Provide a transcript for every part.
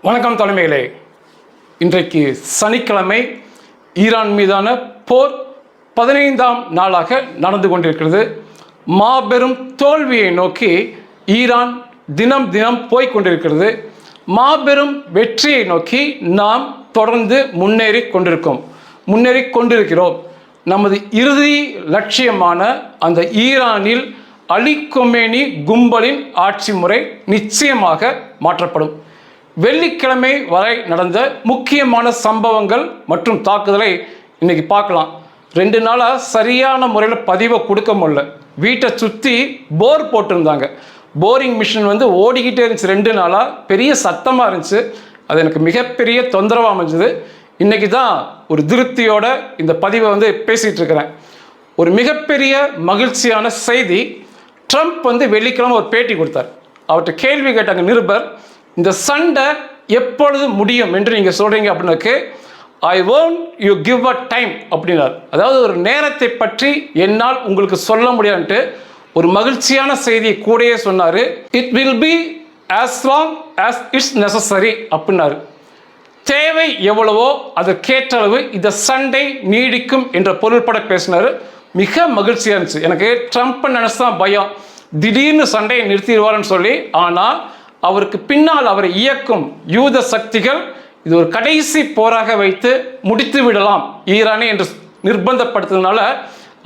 வணக்கம் தலைமையிலே. இன்றைக்கு சனிக்கிழமை ஈரான் மீதான போர் 15ஆம் நாளாக நடந்து கொண்டிருக்கிறது. மாபெரும் தோல்வியை நோக்கி ஈரான் தினம் தினம் போய்கொண்டிருக்கிறது. மாபெரும் வெற்றியை நோக்கி நாம் தொடர்ந்து முன்னேறி கொண்டிருக்கிறோம். நமது இறுதி லட்சியமான அந்த ஈரானில் அலி கொமேனி கும்பலின் ஆட்சி முறை நிச்சயமாக மாற்றப்படும். வெள்ளிக்கிழமை வரை நடந்த முக்கியமான சம்பவங்கள் மற்றும் தாக்குதலை இன்னைக்கு பார்க்கலாம். 2 நாளாக சரியான முறையில் பதிவை கொடுக்க முடியல. வீட்டை சுற்றி போர் போட்டிருந்தாங்க. போரிங் மிஷின் ஓடிக்கிட்டே இருந்துச்சு. 2 நாளாக பெரிய சத்தமாக இருந்துச்சு. அது எனக்கு மிகப்பெரிய தொந்தரவாக அமைஞ்சது. இன்றைக்கி தான் ஒரு திருப்தியோட இந்த பதிவை பேசிகிட்டு இருக்கிறேன். ஒரு மிகப்பெரிய மகிழ்ச்சியான செய்தி. ட்ரம்ப் வெள்ளிக்கிழமை ஒரு பேட்டி கொடுத்தார். அவர்கிட்ட கேள்வி கேட்டாங்க நிருபர், இந்த சண்டை எப்பொழுது முடியும் என்று நீங்கள் சொல்கிறீங்க அப்படின்னாக்கு, I want you give a time அப்படின்னார். அதாவது ஒரு நேரத்தை பற்றி என்னால் உங்களுக்கு சொல்ல முடியாதுன்ட்டு ஒரு மகிழ்ச்சியான செய்தி கூடயே சொன்னார். It will be as long as it's necessary அப்படின்னாரு. தேவை எவ்வளவோ அதற்கேற்ற அளவு இந்த சண்டை நீடிக்கும் என்ற பொருள்பட பேசினார். மிக மகிழ்ச்சியாக இருந்துச்சு. எனக்கு ட்ரம்ப் நினைச்சுதான் பயம், திடீர்னு சண்டையை நிறுத்திடுவார்னு சொல்லி. ஆனால் அவருக்கு பின்னால் அவரை இயக்கும் யூத சக்திகள் இது ஒரு கடைசி போராக வைத்து முடித்து விடலாம் ஈரானை என்று நிர்பந்தப்படுத்துறதுனால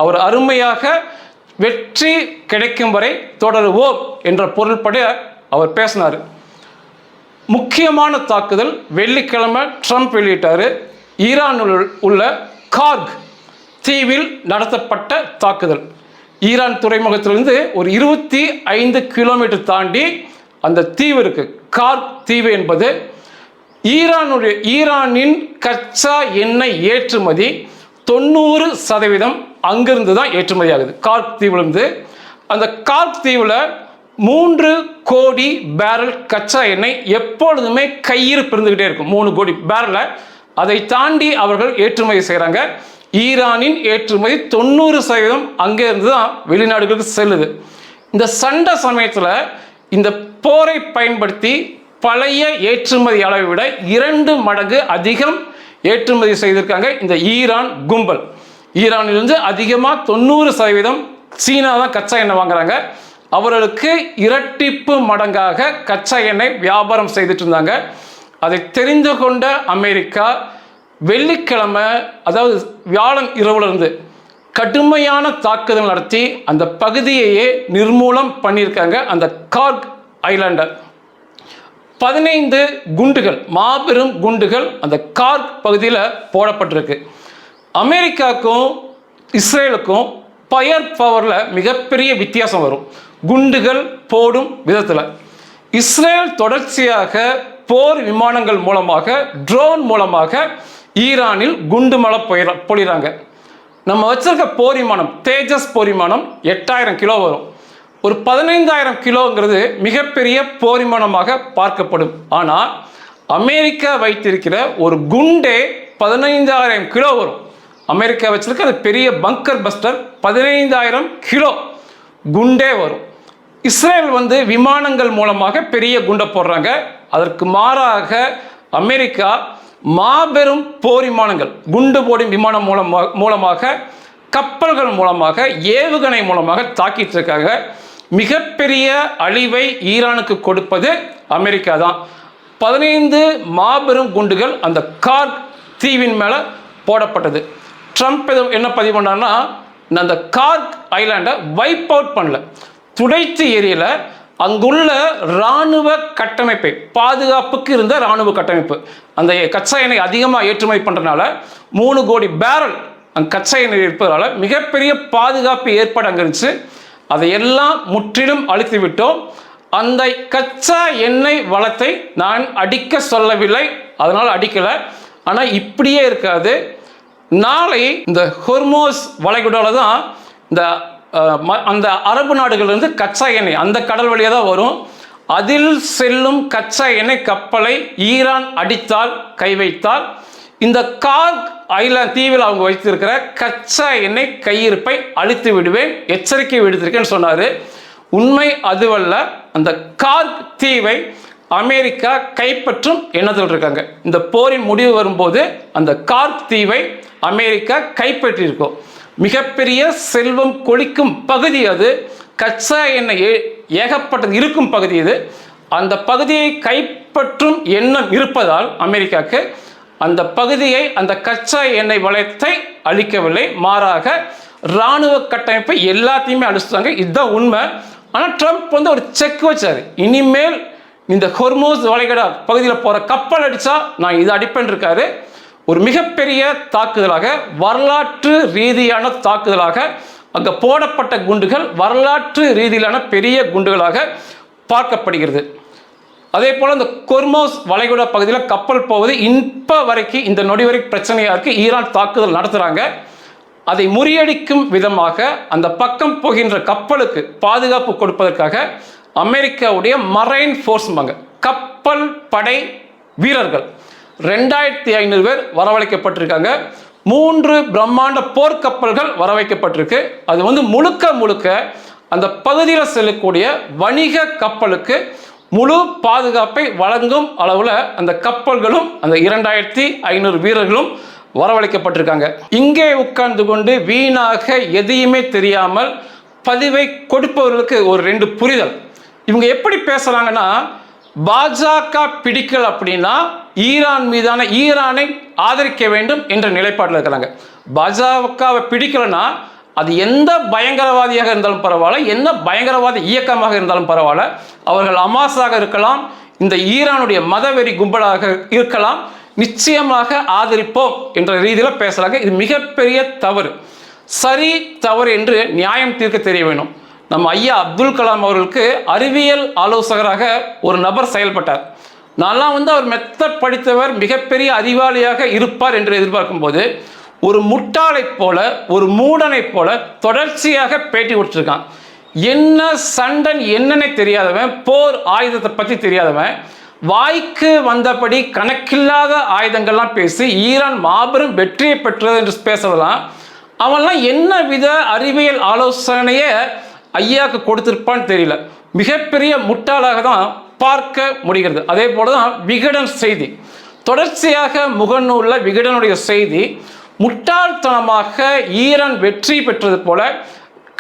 அவர் அருமையாக வெற்றி கிடைக்கும் வரை தொடருவோம் என்ற பொருள்பட அவர் பேசினார். முக்கியமான தாக்குதல் வெள்ளிக்கிழமை ட்ரம்ப் வெளியிட்டார். ஈரானில் உள்ள கார்க் தீவில் நடத்தப்பட்ட தாக்குதல். ஈரான் துறைமுகத்திலிருந்து ஒரு 25 கிலோமீட்டர் தாண்டி அந்த தீவு இருக்கு. கார்க் தீவு என்பது ஈரானின் கச்சா எண்ணெய் ஏற்றுமதி 90% அங்கிருந்து தான் ஏற்றுமதி ஆகுது. கார்க் தீவிலிருந்து. அந்த கார்க் தீவில் 3 கோடி பேரல் கச்சா எண்ணெய் எப்பொழுதுமே கையிருப்பு இருந்துகிட்டே இருக்கும். 3 கோடி பேரலை அதை தாண்டி அவர்கள் ஏற்றுமதி செய்கிறாங்க. ஈரானின் ஏற்றுமதி 90% அங்கே இருந்து தான் வெளிநாடுகளுக்கு செல்லுது. இந்த சண்டை சமயத்தில் இந்த போரை பயன்படுத்தி பழைய ஏற்றுமதி அளவை விட 2 மடங்கு அதிகம் ஏற்றுமதி செய்திருக்காங்க இந்த ஈரான் கும்பல். ஈரானிலிருந்து அதிகமாக 90% சீனா தான் கச்சா எண்ணெய் வாங்குறாங்க. அவர்களுக்கு இரட்டிப்பு மடங்காக கச்சா எண்ணெய் வியாபாரம் செய்துட்டு இருந்தாங்க. அதை தெரிந்து கொண்ட அமெரிக்கா வெள்ளிக்கிழமை, அதாவது வியாழன் இரவுலேருந்து கடுமையான தாக்குதல் நடத்தி அந்த பகுதியையே நிர்மூலம் பண்ணியிருக்காங்க. அந்த கார்க் ஐலாண்டை 15 குண்டுகள், மாபெரும் குண்டுகள் அந்த கார்க் பகுதியில் போடப்பட்டிருக்கு. அமெரிக்காவுக்கும் இஸ்ரேலுக்கும் ஃபயர் பவரில் மிகப்பெரிய வித்தியாசம் வரும் குண்டுகள் போடும் விதத்தில். இஸ்ரேல் தொடர்ச்சியாக போர் விமானங்கள் மூலமாக, ட்ரோன் மூலமாக ஈரானில் குண்டு மழை பொழிறாங்க. நம்ம வச்சிருக்க போர் விமானம், தேஜஸ் போர் விமானம் 8000 கிலோ வரும். ஒரு 15000 கிலோங்கிறது மிகப்பெரிய போர் விமானமாக பார்க்கப்படும். ஆனால் அமெரிக்கா வைத்திருக்கிற ஒரு குண்டே 15000 கிலோ வரும். அமெரிக்கா வச்சிருக்க அது பெரிய பங்கர் பஸ்டர் 15000 கிலோ குண்டே வரும். இஸ்ரேல் விமானங்கள் மூலமாக பெரிய குண்டை போடுறாங்க. அதற்கு மாறாக அமெரிக்கா மாபெரும் போர் விமானங்கள், குண்டு போடும் விமானம் மூலமாக, கப்பல்கள் மூலமாக, ஏவுகணை மூலமாக தாக்கிட்டு இருக்காங்க. மிகப்பெரிய அழிவை ஈரானுக்கு கொடுப்பது அமெரிக்கா தான். 15 மாபெரும் குண்டுகள் அந்த கார்க் தீவின் மேலே போடப்பட்டது. ட்ரம்ப் என்ன பதிவு பண்ணார்னா, அந்த கார்க் ஐலாண்டை வைப் அவுட் பண்ணல, துடைத்து எரியல. அங்குள்ள இராணுவ கட்டமைப்பை, பாதுகாப்புக்கு இருந்த இராணுவ கட்டமைப்பு, அந்த கச்சா எண்ணெய் அதிகமாக ஏற்றுமதி பண்ணுறதுனால 3 கோடி பேரல் அந்த கச்சா எண்ணெய் இருப்பதால் மிகப்பெரிய பாதுகாப்பு ஏற்பாடு அங்கே இருந்துச்சு. அதையெல்லாம் முற்றிலும் அழித்து விட்டோம். அந்த கச்சா எண்ணெய் வளத்தை நான் அடிக்க சொல்லவில்லை, அதனால் அடிக்கலை. ஆனால் இப்படியே இருக்காது. நாளை இந்த ஹொர்மோஸ் வளைகுடாவில் தான் அந்த அரபு நாடுகளிலிருந்து கச்சா எண்ணெய் அந்த கடல் வழியாக தான் வரும். அதில் செல்லும் கச்சா எண்ணெய் கப்பலை ஈரான் அடித்தால், கை வைத்தால், இந்த கார்க் ஐலாண்ட் தீவில் அவங்க வைத்திருக்கிற கச்சா எண்ணெய் கையிருப்பை அழித்து விடுவேன், எச்சரிக்கை விடுத்திருக்கேன்னு சொன்னார். உண்மை அதுவல்ல. அந்த கார்க் தீவை அமெரிக்கா கைப்பற்றும் எண்ணத்தில் இருக்காங்க. இந்த போரின் முடிவு வரும்போது அந்த கார்க் தீவை அமெரிக்கா கைப்பற்றியிருக்கும். மிகப்பெரிய செல்வம் கொளிக்கும் பகுதி அது. கச்சா எண்ணெய் ஏகப்பட்டது இருக்கும் பகுதி இது. அந்த பகுதியை கைப்பற்றும் எண்ணம் இருப்பதால் அமெரிக்காவுக்கு அந்த பகுதியை, அந்த கச்சா எண்ணெய் வளையத்தை அழிக்கவில்லை, மாறாக இராணுவ கட்டமைப்பை எல்லாத்தையுமே அழிச்சிட்டாங்க. இதுதான் உண்மை. ஆனால் ட்ரம்ப் வந்து ஒரு செக் வச்சார், இனிமேல் இந்த ஹொர்மூஸ் வளைகுடா பகுதியில் போகிற கப்பல் அடித்தா நான் இதை அடிப்பேன் இருக்காரு. ஒரு மிகப்பெரிய தாக்குதலாக, வரலாற்று ரீதியான தாக்குதலாக, அங்கே போடப்பட்ட குண்டுகள் வரலாற்று ரீதியிலான பெரிய குண்டுகளாக பார்க்கப்படுகிறது. அதே போல் இந்த ஹொர்மூஸ் வளைகுடா பகுதியில் கப்பல் போவது இப்போ வரைக்கும், இந்த நொடி வரைக்கும் பிரச்சனையாக இருக்குது. ஈரான் தாக்குதல் நடத்துகிறாங்க. அதை முறியடிக்கும் விதமாக அந்த பக்கம் போகின்ற கப்பலுக்கு பாதுகாப்பு கொடுப்பதற்காக அமெரிக்காவுடைய மரைன் ஃபோர்ஸ்பாங்க, கப்பல் படை வீரர்கள் 2500 பேர் வரவழைக்கப்பட்டிருக்காங்க. 3 பிரம்மாண்ட போர்க்கப்பல்கள் வரவைக்கப்பட்டிருக்கு. அது வந்து முழுக்க முழுக்க அந்த பகுதியில் செல்லக்கூடிய வணிக கப்பலுக்கு முழு பாதுகாப்பை வழங்கும் அளவில் அந்த கப்பல்களும் அந்த 2500 வீரர்களும் வரவழைக்கப்பட்டிருக்காங்க. இங்கே உட்கார்ந்து கொண்டு வீணாக எதையுமே தெரியாமல் பதிவை கொடுப்பவர்களுக்கு ஒரு 2 புரிதல். இவங்க எப்படி பேசுறாங்கன்னா, பாஜக பிடிக்கல் அப்படின்னா ஈரான் மீதான, ஈரானை ஆதரிக்க வேண்டும் என்ற நிலைப்பாட்டில் இருக்கிறாங்க. பாஜகவை பிடிக்கலன்னா அது எந்த பயங்கரவாதியாக இருந்தாலும் பரவாயில்ல, எந்த பயங்கரவாத இயக்கமாக இருந்தாலும் பரவாயில்ல, அவர்கள் அமாஸாக இருக்கலாம், இந்த ஈரானுடைய மதவெறி கும்பலாக இருக்கலாம், நிச்சயமாக ஆதரிப்போம் என்ற ரீதியில் பேசுகிறாங்க. இது மிகப்பெரிய தவறு. சரி தவறு என்று நியாயம் தீர்க்க தெரிய வேணும். நம்ம ஐயா அப்துல் கலாம் அவர்களுக்கு அறிவியல் ஆலோசகராக ஒரு நபர் செயல்பட்டார். நான்லாம் வந்து அவர் மெத்தட் படித்தவர், மிகப்பெரிய அறிவாளியாக இருப்பார் என்று எதிர்பார்க்கும் போது ஒரு முட்டாளை போல, ஒரு மூடனை போல தொடர்ச்சியாக பேட்டி கொடுத்துருக்கான். என்ன சண்டன் என்னன்னே தெரியாதவன், போர் ஆயுதத்தை பற்றி தெரியாதவன், வாய்க்கு வந்தபடி கணக்கில்லாத ஆயுதங்கள்லாம் பேசி ஈரான் மாபெரும் வெற்றியை பெற்றது என்று பேசுறதெல்லாம், அவன்லாம் என்ன வித அறிவியல் ஆலோசனையை ஐயாவுக்கு கொடுத்திருப்பான்னு தெரியல. மிகப்பெரிய முட்டாளாக தான் பார்க்க முடிகிறது. அதே போல தான் விகடன் செய்தி, தொடர்ச்சியாக முகநூலில் விகடனுடைய செய்தி முட்டாள்தனமாக ஈரான் வெற்றி பெற்றது போல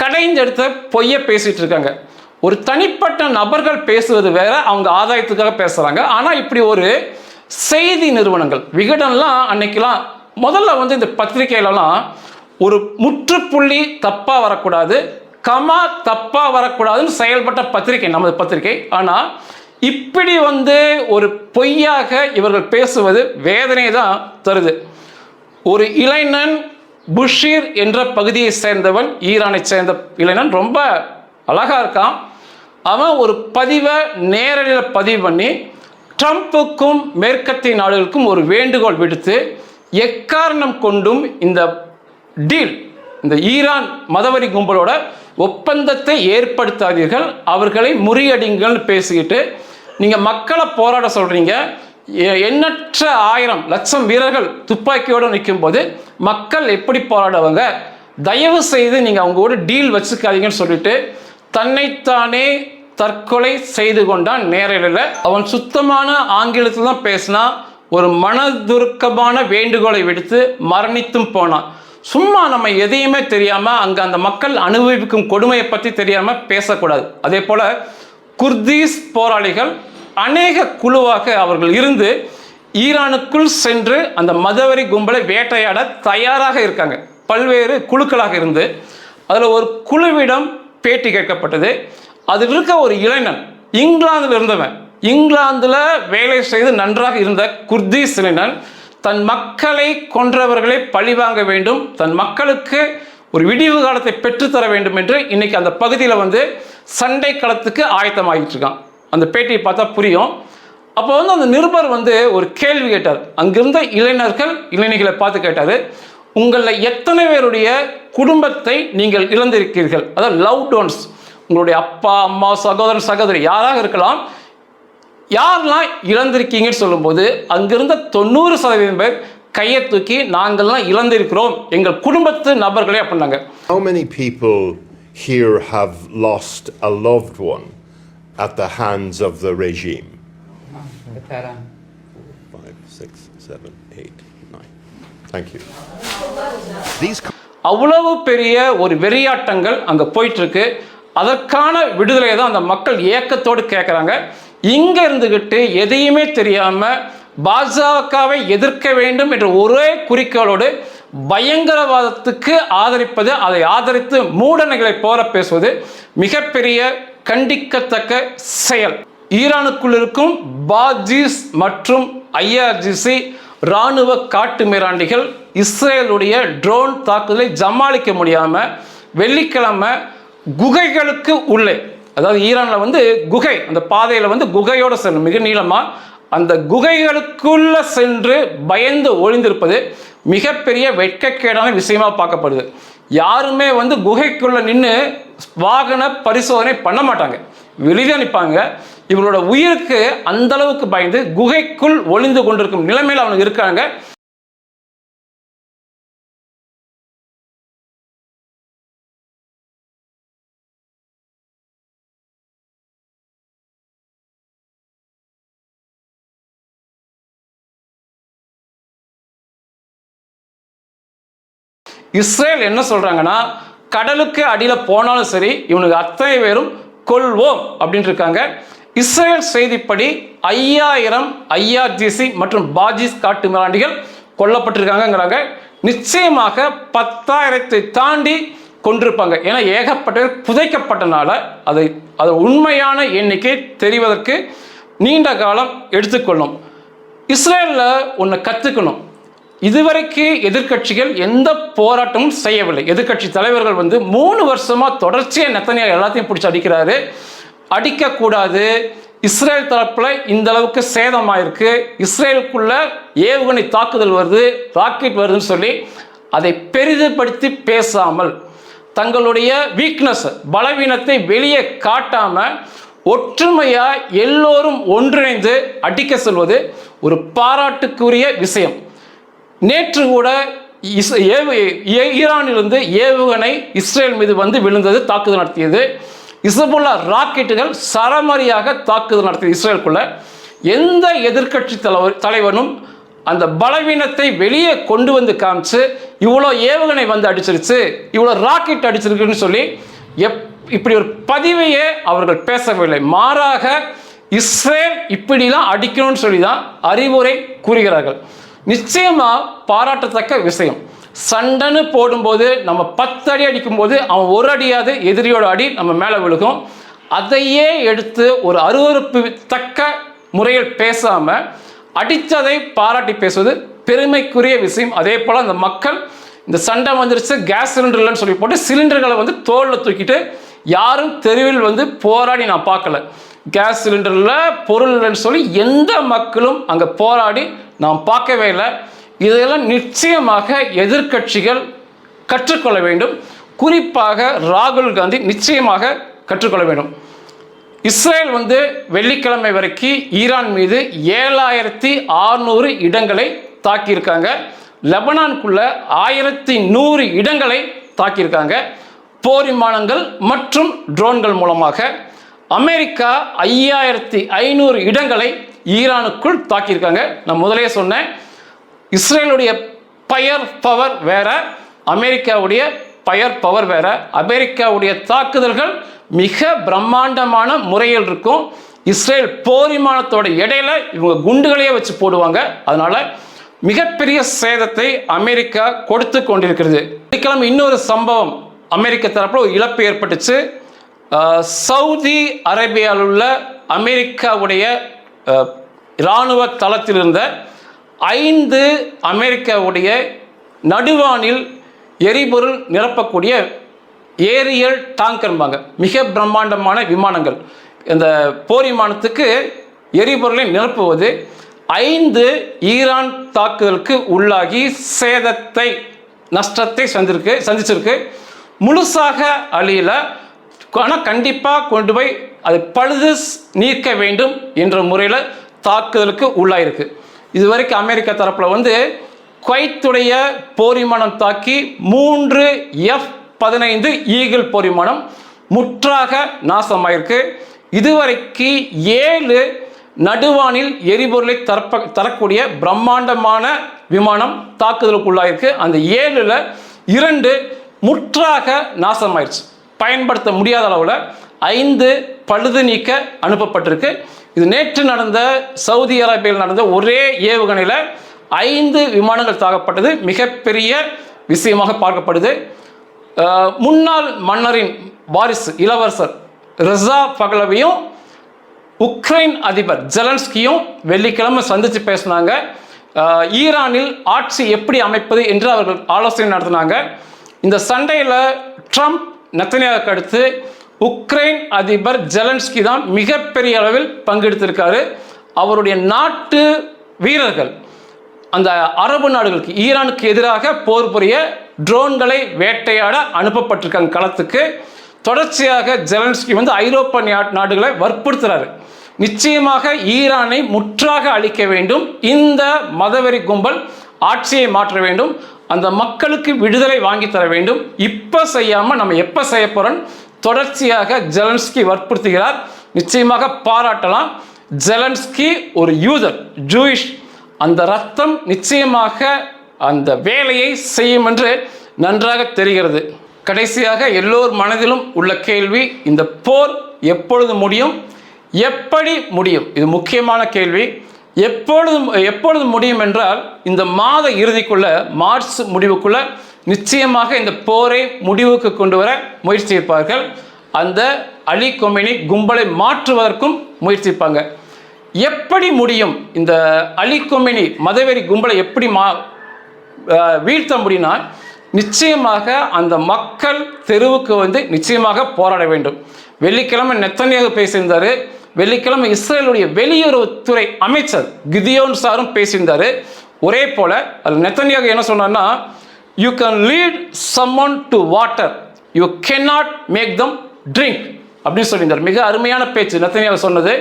கடைந்தெடுத்த பொய்யை பேசிட்டு இருக்காங்க. ஒரு தனிப்பட்ட நபர்கள் பேசுவது வேற, அவங்க ஆதாயத்துக்காக பேசுறாங்க. ஆனால் இப்படி ஒரு செய்தி நிறுவனங்கள், விகடன்லாம் அன்னைக்கெல்லாம் முதல்ல வந்து இந்த பத்திரிகையிலலாம் ஒரு முற்றுப்புள்ளி தப்பா வரக்கூடாது, கமா தப்பா வரக்கூடாதுன்னு செயல்பட்ட பத்திரிகை நமது பத்திரிகை. ஆனால் இப்படி வந்து ஒரு பொய்யாக இவர்கள் பேசுவது வேதனை தான் தருது. ஒரு இளைஞன் புஷீர் என்ற பகுதியை சேர்ந்தவன், ஈரானை சேர்ந்த இளைஞன், ரொம்ப அழகா இருக்கான். அவன் ஒரு பதிவை நேரடியில் பதிவு பண்ணி ட்ரம்ப்புக்கும் மேற்கத்திய நாடுகளுக்கும் ஒரு வேண்டுகோள் விடுத்து, எக்காரணம் கொண்டும் இந்த டீல், இந்த ஈரான் மதவெறி கும்பலோட ஒப்பந்தத்தை ஏற்படுத்தாதீர்கள், அவர்களை முறியடிங்கள்னு பேசிக்கிட்டு நீங்கள் மக்களை போராட சொல்கிறீங்க. எண்ணற்ற 1000 லட்சம் வீரர்கள் துப்பாக்கியோடு நிற்கும் போது மக்கள் எப்படி போராடுவாங்க? தயவு செய்து நீங்கள் அவங்க கூட டீல் வச்சுக்காதீங்கன்னு சொல்லிட்டு தன்னைத்தானே தற்கொலை செய்து கொண்டான் நேரலில். அவன் சுத்தமான ஆங்கிலத்தில் தான் பேசினா, ஒரு மனதுருக்கமான வேண்டுகோளை விடுத்து மரணித்தும் போனான். சும்மா நம்ம எதையுமே தெரியாமல், அங்கே அந்த மக்கள் அனுபவிக்கும் கொடுமையை பற்றி தெரியாமல் பேசக்கூடாது. அதே போல் குர்தீஸ் போராளிகள் அநேக குழுவாக அவர்கள் இருந்து ஈரானுக்குள் சென்று அந்த மதவெறி கும்பலை வேட்டையாட தயாராக இருக்காங்க. பல்வேறு குழுக்களாக இருந்து அதில் ஒரு குழுவிடம் பேட்டி கேட்கப்பட்டது. அதில் இருக்க ஒரு இளைஞன், இங்கிலாந்தில் இருந்தவன், இங்கிலாந்தில் வேலை செய்து நன்றாக இருந்த குர்தீஸ் இளைஞன், தன் மக்களை கொன்றவர்களை பழிவாங்க வேண்டும், தன் மக்களுக்கு ஒரு விடிவு காலத்தை பெற்றுத்தர வேண்டும் என்று இன்னைக்கு அந்த பகுதியில் வந்து சண்டை களத்துக்கு ஆயத்தமாகிட்டு இருக்கான். அந்த பேட்டியை பார்த்தா புரியும். அப்போ வந்து அந்த நிருபர் வந்து ஒரு கேள்வி கேட்டார். அங்கிருந்த இளைஞர்களை பார்த்து கேட்டார், உங்களில் எத்தனை பேருடைய குடும்பத்தை நீங்கள் இழந்திருக்கிறீர்கள்? அதாவது லவ் டோன்ஸ், உங்களுடைய அப்பா அம்மா சகோதரன் சகோதரி யாராக இருக்கலாம், யாரெல்லாம் இழந்திருக்கீங்கன்னு சொல்லும்போது அங்கிருந்த 90% பேர் கையை தூக்கி நாங்கள்லாம் இழந்திருக்கிறோம், எங்கள் குடும்பத்து நபர்களே அப்படின்னாங்க. How many people here have lost a loved one at the hands of the regime? 5, 6, 7, 8, 9. Thank you. அவ்வளவு பெரிய ஒரு வெறியாட்டங்கள் அங்கே போயிட்டு இருக்கு. அதற்கான விடுதலையை தான் அந்த மக்கள் ஏக்கத்தோடு கேட்குறாங்க. இங்கே இருந்துக்கிட்டு எதையுமே தெரியாமல் பாஜகவை எதிர்க்க வேண்டும் என்ற ஒரே குறிக்கோளோடு பயங்கரவாதத்துக்கு ஆதரிப்பது, அதை ஆதரித்து மூடனைகளை போல பேசுவது மிகப்பெரிய கண்டிக்கத்தக்க செயல். ஈரானுக்குள் இருக்கும் பாஜிஸ் மற்றும் ஐஆர்ஜிசி இராணுவ காட்டு மிராண்டிகள் இஸ்ரேலுடைய ட்ரோன் தாக்குதலை சமாளிக்க முடியாமல் வெள்ளிக்கிழமை குகைகளுக்கு உள்ளே, அதாவது ஈரானில் குகை, அந்த பாதையில் குகையோடு செல்லும் மிக நீளமாக, அந்த குகைகளுக்குள்ள சென்று பயந்து ஒளிந்திருப்பது மிகப்பெரிய வெட்கக்கேடான விஷயமா பார்க்கப்படுது. யாருமே குகைக்குள்ள நின்று வாகன பரிசோதனை பண்ண மாட்டாங்க, வெளியே நிற்பாங்க. இவங்களோட உயிருக்கு அந்த அளவுக்கு பயந்து குகைக்குள் ஒளிந்து கொண்டிருக்கும் நிலைமையில் அவங்க இருக்காங்க. இஸ்ரேல் என்ன சொல்றாங்கன்னா, கடலுக்கு அடியில் போனாலும் சரி இவனுக்கு அத்தனை பேரும் கொல்வோம் அப்படின்னு இருக்காங்க. இஸ்ரேல் செய்திப்படி 5000 ஐஆர்ஜிசி மற்றும் பாஜிஸ் காட்டு மிராண்டிகள் கொல்லப்பட்டிருக்காங்கிறாங்க. நிச்சயமாக 10,000 தாண்டி கொண்டிருப்பாங்க. ஏன்னா ஏகப்பட்ட புதைக்கப்பட்டனால அது உண்மையான எண்ணிக்கை தெரிவதற்கு நீண்ட காலம் எடுத்துக்கொள்ளும். இஸ்ரேலில் ஒன்று கற்றுக்கணும். இதுவரைக்கு எதிர்கட்சிகள் எந்த போராட்டமும் செய்யவில்லை. எதிர்கட்சி தலைவர்கள் 3 வருஷமாக தொடர்ச்சியாக நெத்தனியாஹு எல்லாத்தையும் பிடிச்சி அடிக்கிறாரு. அடிக்கக்கூடாது, இஸ்ரேல் தரப்பில் இந்த அளவுக்கு சேதமாயிருக்கு, இஸ்ரேலுக்குள்ள ஏவுகணை தாக்குதல் வருது, ராக்கெட் வருதுன்னு சொல்லி அதை பெரிதுபடுத்தி பேசாமல், தங்களுடைய வீக்னஸ் பலவீனத்தை வெளியே காட்டாமல் ஒற்றுமையாக எல்லோரும் ஒன்றிணைந்து அடிக்க செல்வது ஒரு பாராட்டுக்குரிய விஷயம். நேற்று கூட ஈரானிலிருந்து ஏவுகணை இஸ்ரேல் மீது விழுந்தது, தாக்குதல் நடத்தியது. இஸ்புல்லா ராக்கெட்டுகள் சரமாரியாக தாக்குதல் நடத்தியது இஸ்ரேலுக்குள்ள. எந்த எதிர்கட்சி தலைவனும் அந்த பலவீனத்தை வெளியே கொண்டு காமிச்சு இவ்வளோ ஏவுகணை அடிச்சிருச்சு, இவ்வளோ ராக்கெட் அடிச்சிருக்குன்னு சொல்லி இப்படி ஒரு பதிவையே அவர்கள் பேசவில்லை. மாறாக இஸ்ரேல் இப்படிலாம் அடிக்கணும்னு சொல்லி தான் அறிவுரை கூறுகிறார்கள். நிச்சயமா பாராட்டத்தக்க விஷயம். சண்டைன்னு போடும்போது நம்ம 10 அடி அடிக்கும்போது அவன் ஒரு அடியாவது எதிரியோட அடி நம்ம மேலே விழுகும். அதையே எடுத்து ஒரு அருவருப்பு தக்க முறையில் பேசாமல் அடித்ததை பாராட்டி பேசுவது பெருமைக்குரிய விஷயம். அதே போல் அந்த மக்கள் இந்த சண்டை வந்துருச்சு, கேஸ் சிலிண்டர் இல்லைன்னு சொல்லி போட்டு சிலிண்டர்களை தோளில் தூக்கிட்டு யாரும் தெருவில் போராடி நான் பார்க்கல. கேஸ் சிலிண்டரில் பொருள் இல்லைன்னு சொல்லி எந்த மக்களும் அங்கே போராடி நாம் பார்க்கவே இல்லை. இதெல்லாம் நிச்சயமாக எதிர்கட்சிகள் கற்றுக்கொள்ள வேண்டும். குறிப்பாக ராகுல் காந்தி நிச்சயமாக கற்றுக்கொள்ள வேண்டும். இஸ்ரேல் வெள்ளிக்கிழமை வரைக்கும் ஈரான் மீது 7600 இடங்களை தாக்கியிருக்காங்க. லெபனானுக்குள்ள 1100 இடங்களை தாக்கியிருக்காங்க. போர் விமானங்கள் மற்றும் ட்ரோன்கள் மூலமாக. அமெரிக்கா 5500 இடங்களை ஈரானுக்குள் தாக்கியிருக்காங்க. நான் முதலே சொன்னேன், இஸ்ரேலுடைய பயர் பவர் வேற, அமெரிக்காவுடைய பயர் பவர் வேற. அமெரிக்காவுடைய தாக்குதல்கள் மிக பிரம்மாண்டமான முறையில் இருக்கும். இஸ்ரேல் போர் விமானத்தோட இடையில இவங்க குண்டுகளையே வச்சு போடுவாங்க. அதனால மிகப்பெரிய சேதத்தை அமெரிக்கா கொடுத்து கொண்டிருக்கிறது. வெள்ளிக்கிழமை இன்னொரு சம்பவம் அமெரிக்க தரப்பில் ஒரு இழப்பு ஏற்பட்டுச்சு. சவுதி அரேபியாவில் உள்ள அமெரிக்காவுடைய இராணுவ தளத்தில் இருந்த 5 அமெரிக்காவுடைய நடுவானில் எரிபொருள் நிரப்பக்கூடிய ஏரியல் டாங்கர்பாங்க, மிக பிரம்மாண்டமான விமானங்கள். இந்த போர் விமானத்துக்கு எரிபொருளை நிரப்புவது 5 ஈரான் தாக்குதலுக்கு உள்ளாகி சேதத்தை நஷ்டத்தை சந்திச்சிருக்கு. முழுசாக அழியல, ஆனால் கண்டிப்பாக கொண்டு போய் அதை பழுது நீக்க வேண்டும் என்ற முறையில் தாக்குதலுக்கு உள்ளாயிருக்கு. இதுவரைக்கும் அமெரிக்கா தரப்பில் குவைத்துடைய போர் விமானம் தாக்கி 3 F-15 ஈகிள் போர் விமானம் முற்றாக நாசமாயிருக்கு. இதுவரைக்கு 7 நடுவானில் எரிபொருளை தரக்கூடிய பிரம்மாண்டமான விமானம் தாக்குதலுக்குள்ளாயிருக்கு. அந்த 7ல் 2 முற்றாக நாசமாயிருச்சு. பயன்படுத்த முடியாத அளவில் 5 பழுது நீக்க அனுப்பப்பட்டிருக்கு. இது நேற்று நடந்த சவுதி அரேபியாவில் நடந்த ஒரே ஏவுகணையில் 5 விமானங்கள் தாக்கப்பட்டது. மிகப்பெரிய விஷயமாக பார்க்கப்படுது. முன்னாள் மன்னரின் வாரிசு இளவரசர் ரெசா பகலவியும் உக்ரைன் அதிபர் ஜெலன்ஸ்கியும் வெள்ளிக்கிழமை சந்தித்து பேசினாங்க. ஈரானில் ஆட்சி எப்படி அமைப்பது என்று அவர்கள் ஆலோசனை நடத்தினாங்க. இந்த சண்டையில் ட்ரம்ப் நெத்தன்யாஹுக்கு அடுத்து உக்ரைன் அதிபர் ஜெலன்ஸ்கி தான் மிகப்பெரிய அளவில் பங்கெடுத்திருக்காரு. அவருடைய நாட்டு வீரர்கள் அந்த அரபு நாடுகளுக்கு ஈரானுக்கு எதிராக போர் புரிய ட்ரோன்களை வேட்டையாட அனுப்பப்பட்டிருக்காங்க களத்துக்கு. தொடர்ச்சியாக ஜெலன்ஸ்கி ஐரோப்பா நாடுகளை வற்புறுத்துறாரு. நிச்சயமாக ஈரானை முற்றாக அழிக்க வேண்டும், இந்த மதவெறி கும்பல் ஆட்சியை மாற்ற வேண்டும், அந்த மக்களுக்கு விடுதலை வாங்கி தர வேண்டும். இப்போ செய்யாமல் நம்ம எப்போ செய்ய போகிறோம் தொடர்ச்சியாக ஜெலன்ஸ்கி வற்புறுத்துகிறார். நிச்சயமாக பாராட்டலாம். ஜெலன்ஸ்கி ஒரு யூதர், ஜூயிஷ். அந்த ரத்தம் நிச்சயமாக அந்த வேலையை செய்யும் என்று நன்றாக தெரிகிறது. கடைசியாக எல்லோர் மனதிலும் உள்ள கேள்வி, இந்த போர் எப்பொழுது முடியும், எப்படி முடியும்? இது முக்கியமான கேள்வி. எப்பொழுது முடியும் என்றால் இந்த மாத இறுதிக்குள்ள, மார்ச் முடிவுக்குள்ள நிச்சயமாக இந்த போரை முடிவுக்கு கொண்டு வர முயற்சிப்பார்கள். அந்த அலி கொமேனி கும்பலை மாற்றுவதற்கும் முயற்சிப்பாங்க. எப்படி முடியும்? இந்த அலி கொமேனி மதவெறி கும்பலை எப்படி வீழ்த்த முடியும்னா, நிச்சயமாக அந்த மக்கள் தெருவுக்கு நிச்சயமாக போராட வேண்டும். வெள்ளிக்கிழமை நெத்தன்யாஹு பேசியிருந்தார். வெள்ளிக்கிழமை இஸ்ரேலுடைய வெளியுறவுத்துறை அமைச்சர் கிதியோன் சாரும் பேசியிருந்தார். ஒரே போல அது நெத்தன்யாஹு என்ன சொன்னார்னா, you can lead someone to water, you cannot make them drink அப்படின்னு சொல்லியிருந்தார். மிக அருமையான பேச்சு நெத்தன்யாஹு சொன்னது.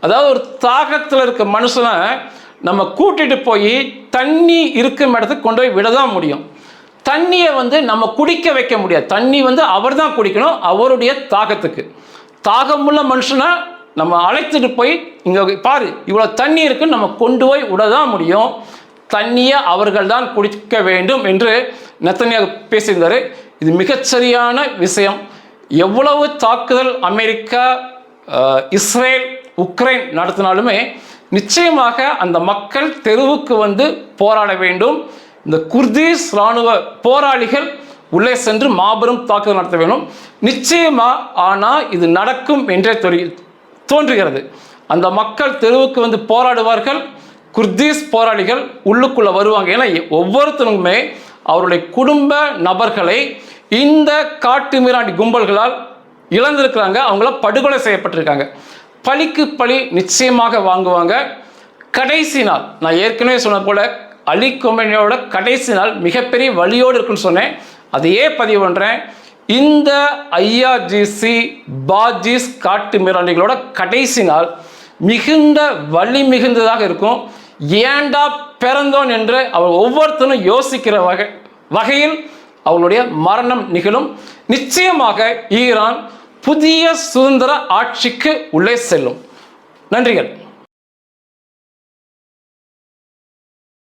அதாவது ஒரு தாகத்தில் இருக்க மனுஷனை நம்ம கூட்டிட்டு போய் தண்ணி இருக்கும் இடத்துக்கு கொண்டு போய் விட தான் முடியும். தண்ணியை நம்ம குடிக்க வைக்க முடியாது. தண்ணி அவர் தான் குடிக்கணும், அவருடைய தாகத்துக்கு. தாகமுள்ள மனுஷனை நம்ம அழைத்துட்டு போய் இங்கே பாரு இவ்வளோ தண்ணி இருக்குன்னு நம்ம கொண்டு போய் விட தான் முடியும். தண்ணியை அவர்கள் தான் குடிக்க வேண்டும் என்று நெத்தன்யாஹு பேசியிருந்தார். இது மிகச்சரியான விஷயம். எவ்வளவு தாக்குதல் அமெரிக்கா, இஸ்ரேல், உக்ரைன் நடத்தினாலுமே நிச்சயமாக அந்த மக்கள் தெருவுக்கு போராட வேண்டும். இந்த குர்திஸ் இராணுவ போராளிகள் உள்ளே சென்று மாபெரும் தாக்குதல் நடத்த வேண்டும் நிச்சயமா. ஆனால் இது நடக்கும் என்றே தோன்றுகிறது. அந்த மக்கள் தெருவுக்கு போராடுவார்கள். குர்திஸ் போராளிகள் உள்ளுக்குள்ளே வருவாங்க. ஏன்னா ஒவ்வொருத்தருக்குமே அவருடைய குடும்ப நபர்களை இந்த காட்டு மிராண்டி கும்பல்களால் இழந்திருக்கிறாங்க. அவங்கள படுகொலை செய்யப்பட்டிருக்காங்க. பழிக்கு பழி நிச்சயமாக வாங்குவாங்க. கடைசி நாள், நான் ஏற்கனவே சொன்ன போல அலி கொமேனியோட கடைசி நாள் மிகப்பெரிய வழியோடு இருக்குன்னு சொன்னேன். அதையே பதிவு பண்ணுறேன். இந்த ஐஆர்ஜிசி பாஜிஸ் காட்டு மிராண்டிகளோட கடைசி நாள் மிகுந்த வலி மிகுந்ததாக இருக்கும். ஏண்டா பிறந்தோன் என்று அவர் ஒவ்வொருத்தரும் யோசிக்கிற வகையில் அவளுடைய மரணம் நிகழும். நிச்சயமாக ஈரான் புதிய சுதந்திர ஆட்சிக்கு உள்ளே செல்லும். நன்றிகள்.